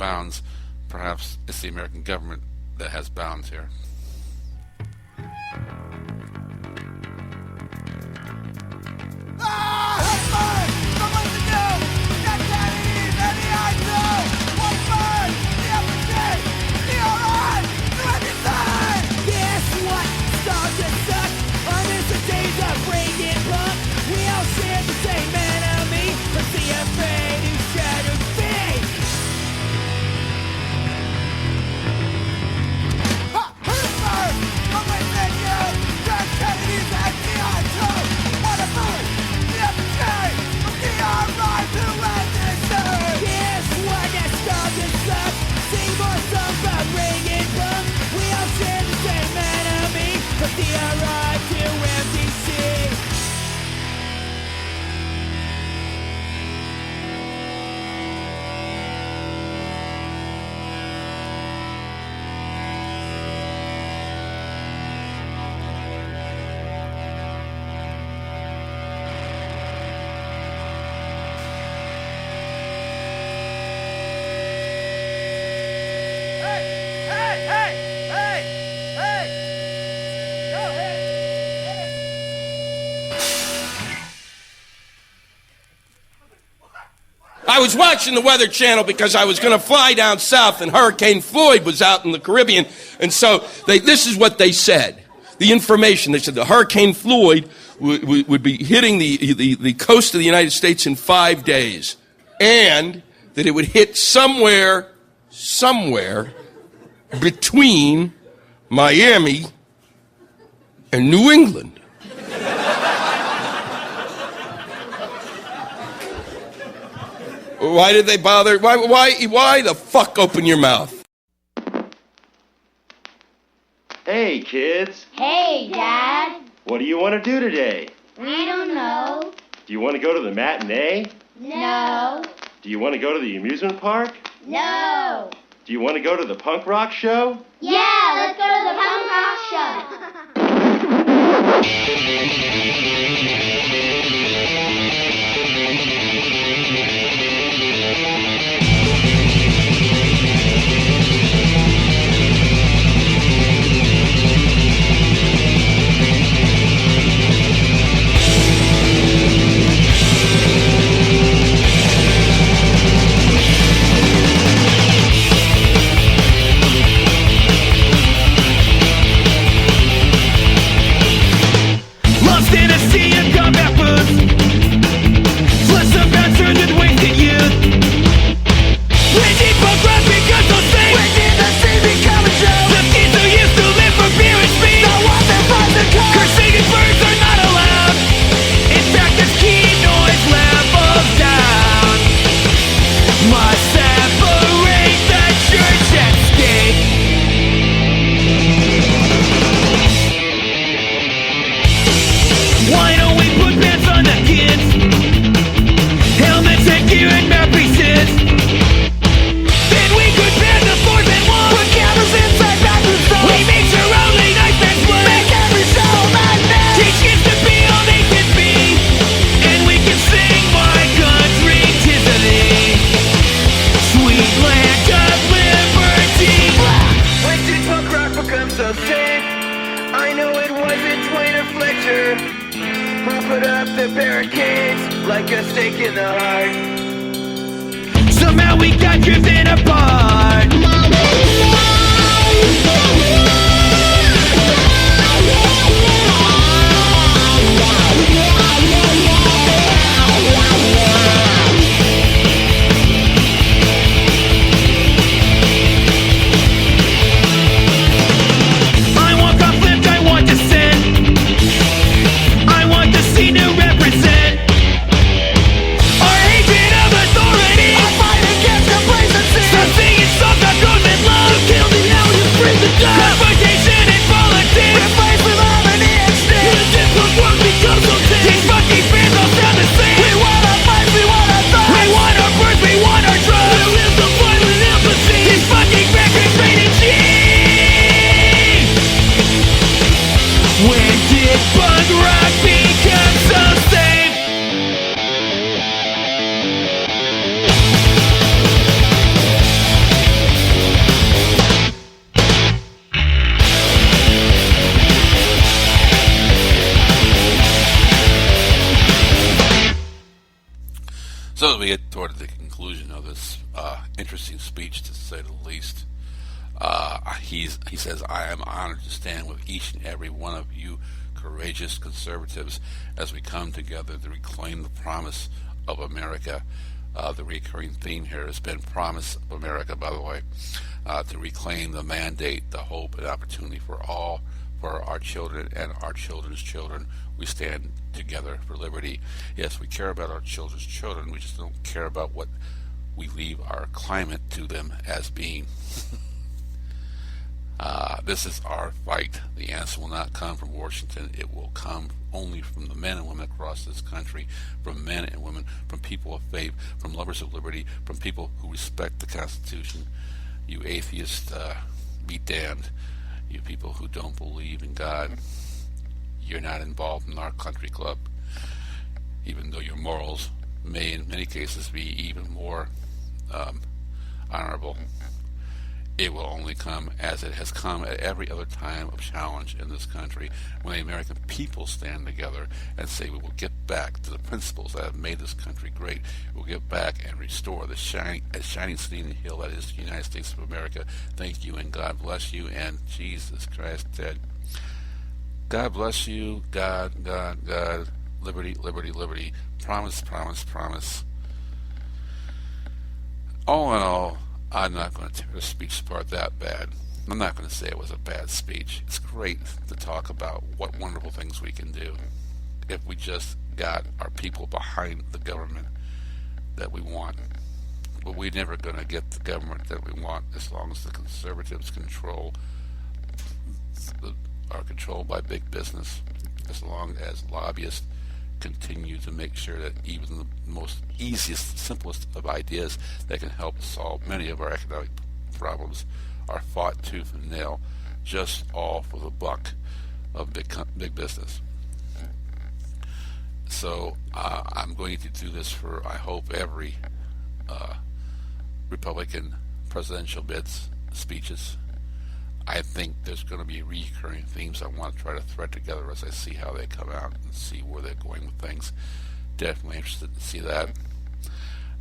bounds. Perhaps it's the American government that has bounds here. I was watching the Weather Channel because I was going to fly down south, and Hurricane Floyd was out in the Caribbean. And so this is what they said. The information, they said the Hurricane Floyd would be hitting the coast of the United States in 5 days, and that it would hit somewhere between Miami and New England. Why did they bother? Why the fuck open your mouth? Hey, kids. Hey, Dad. What do you want to do today? I don't know. Do you want to go to the matinee? No. Do you want to go to the amusement park? No. Do you want to go to the punk rock show? Yeah, let's go to the punk rock show. Somehow we got driven apart. I want conflict, I want dissent. I want the scene to represent our hatred of authority. I fight against complacency. toward the conclusion of this interesting speech, to say the least. He says, "I am honored to stand with each and every one of you courageous conservatives as we come together to reclaim the promise of America." The recurring theme here has been promise of America, by the way, to reclaim the mandate, the hope, and opportunity for all, for our children and our children's children. We stand together for liberty. Yes, we care about our children's children. We just don't care about what we leave our climate to them as being. This is our fight. The answer will not come from Washington. It will come only from the men and women across this country, from men and women, from people of faith, from lovers of liberty, from people who respect the Constitution. You atheists, be damned. You people who don't believe in God, you're not involved in our country club, even though your morals may in many cases be even more honorable. It will only come as it has come at every other time of challenge in this country, when the American people stand together and say we will get back to the principles that have made this country great. We'll get back and restore the shining city in the hill that is the United States of America. Thank you, and God bless you, and Jesus Christ, Ted. God bless you, God, liberty, liberty, liberty, promise, promise, promise. All in all, I'm not going to tear the speech apart that bad. I'm not going to say it was a bad speech. It's great to talk about what wonderful things we can do if we just got our people behind the government that we want. But we're never going to get the government that we want as long as the conservatives are controlled by big business, as long as lobbyists continue to make sure that even the most easiest, simplest of ideas that can help solve many of our economic problems are fought tooth and nail, just all for the buck of big business. So I'm going to do this for, I hope, every Republican presidential speeches. I think there's going to be recurring themes I want to try to thread together as I see how they come out and see where they're going with things. Definitely interested to see that.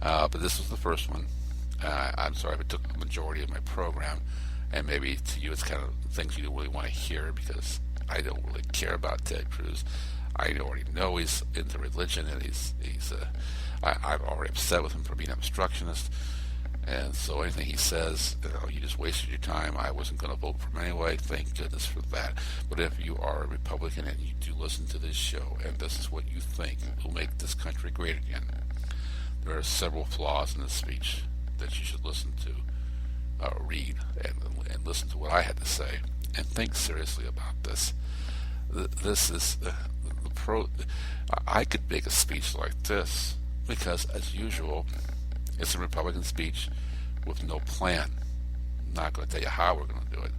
But this was the first one. I'm sorry if it took the majority of my program, and maybe to you it's kind of things you don't really want to hear, because I don't really care about Ted Cruz. I already know he's into religion, and I'm already upset with him for being an obstructionist. And so anything he says, you just wasted your time. I wasn't going to vote for him anyway. Thank goodness for that. But if you are a Republican and you do listen to this show, and this is what you think will make this country great again, there are several flaws in this speech that you should listen to, read, and listen to what I had to say, and think seriously about this. This is I could make a speech like this, because as usual, it's a Republican speech with no plan. I'm not going to tell you how we're going to do it.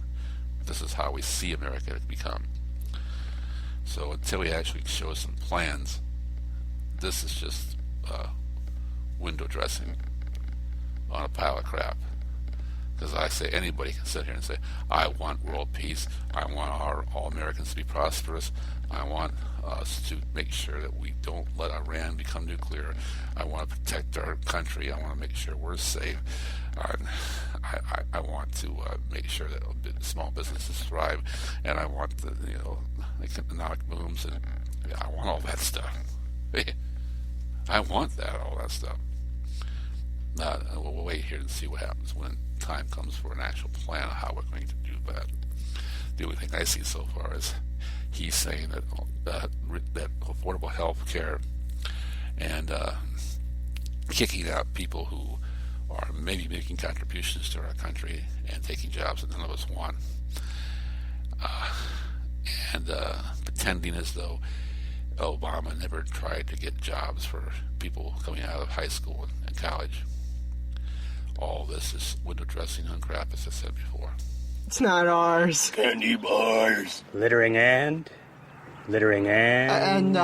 This is how we see America become. So until we actually show some plans, this is just window dressing on a pile of crap. Because I say anybody can sit here and say, I want world peace. I want all Americans to be prosperous. I want us to make sure that we don't let Iran become nuclear. I want to protect our country. I want to make sure we're safe. I want to make sure that small businesses thrive, and I want the economic booms, and I want all that stuff. I want all that stuff. We'll wait here and see what happens when time comes for an actual plan of how we're going to do that. The only thing I see so far is he's saying that affordable health care and kicking out people who are maybe making contributions to our country and taking jobs that none of us want, and pretending as though Obama never tried to get jobs for people coming out of high school and college. All this is window dressing on crap, as I said before. It's not ours. Candy bars. Littering and littering and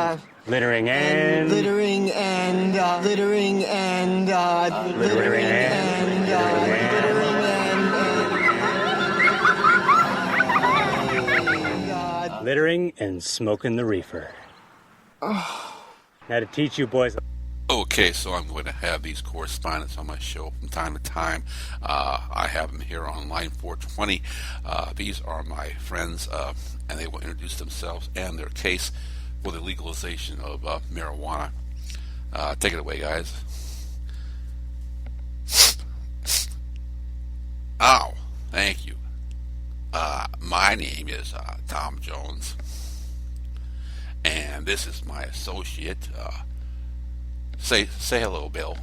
littering and littering and littering and littering and littering and smoking the reefer. Now to teach you boys. Okay. Okay, so I'm going to have these correspondents on my show from time to time. I have them here on line 420. These are my friends, and they will introduce themselves and their case for the legalization of marijuana. Take it away, guys. Oh, thank you. My name is Tom Jones, and this is my associate. Say hello, Bill.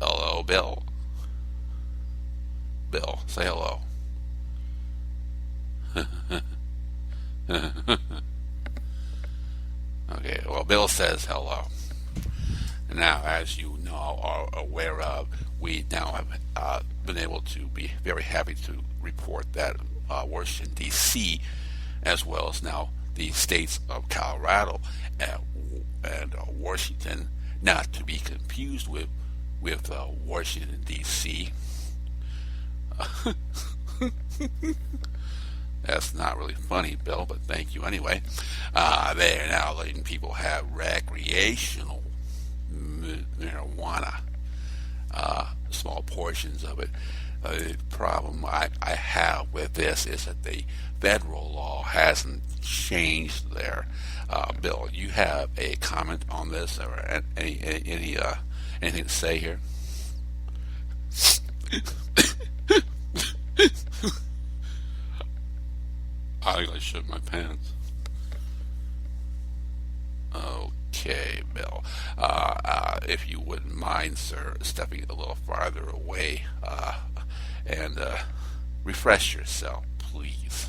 Hello, Bill. Bill, say hello. Okay, well, Bill says hello. Now, as you know, are aware of, we now have been able to be very happy to report that Washington, D.C., as well as now the states of Colorado and Washington, not to be confused with Washington, D.C. That's not really funny, Bill, but thank you anyway. They are now letting people have recreational marijuana, small portions of it. The problem I have with this is that the federal law hasn't changed there. Bill, you have a comment on this or anything to say here? I think I shit my pants. Okay, Bill. If you wouldn't mind, sir, stepping a little farther away and refresh yourself, please.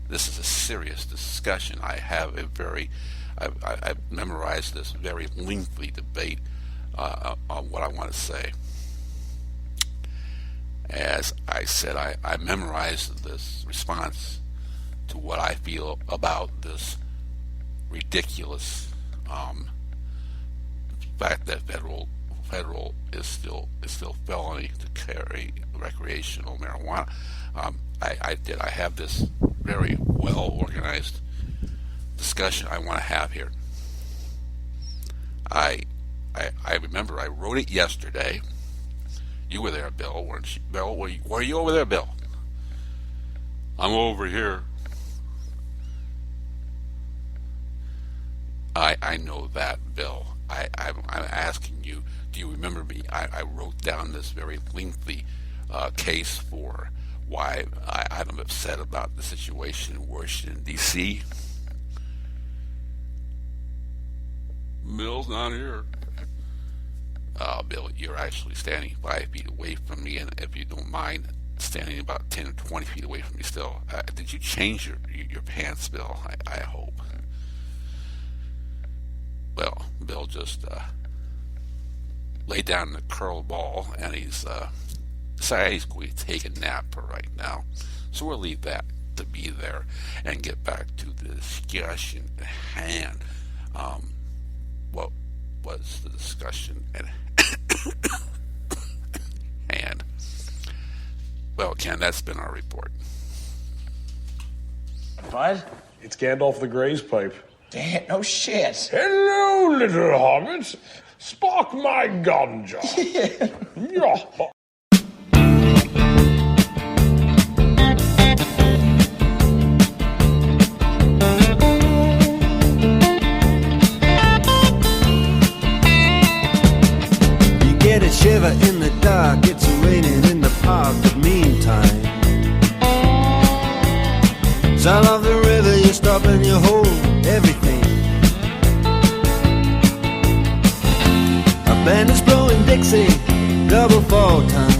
This is a serious discussion. I've memorized this very lengthy debate on what I want to say. As I said, I memorized this response to what I feel about this ridiculous fact that federal is still felony to carry recreational marijuana. I have this very well organized discussion I want to have here. I remember I wrote it yesterday. You were there, Bill, weren't you? Bill, were you over there, Bill? I'm over here. I know that, Bill. I'm asking you, do you remember me? I wrote down this very lengthy case for why I'm upset about the situation in Washington, D.C. Bill's not here. Bill, you're actually standing 5 feet away from me, and if you don't mind standing about 10 or 20 feet away from me still. Did you change your pants, Bill? I hope. Well, Bill just laid down in the curl ball, and he's decided he's going to take a nap for right now. So we'll leave that to be there and get back to the discussion at hand. What was the discussion at hand? Well, Ken, that's been our report. What? It's Gandalf the Grey's pipe. Damn, no shit. Hello, little hobbit. Spark my ganja. Yeah. You get a shiver in the dark, it's raining in the park, but meantime, sound of the river, you stop and you hold everything. A band is blowing Dixie, double fall time.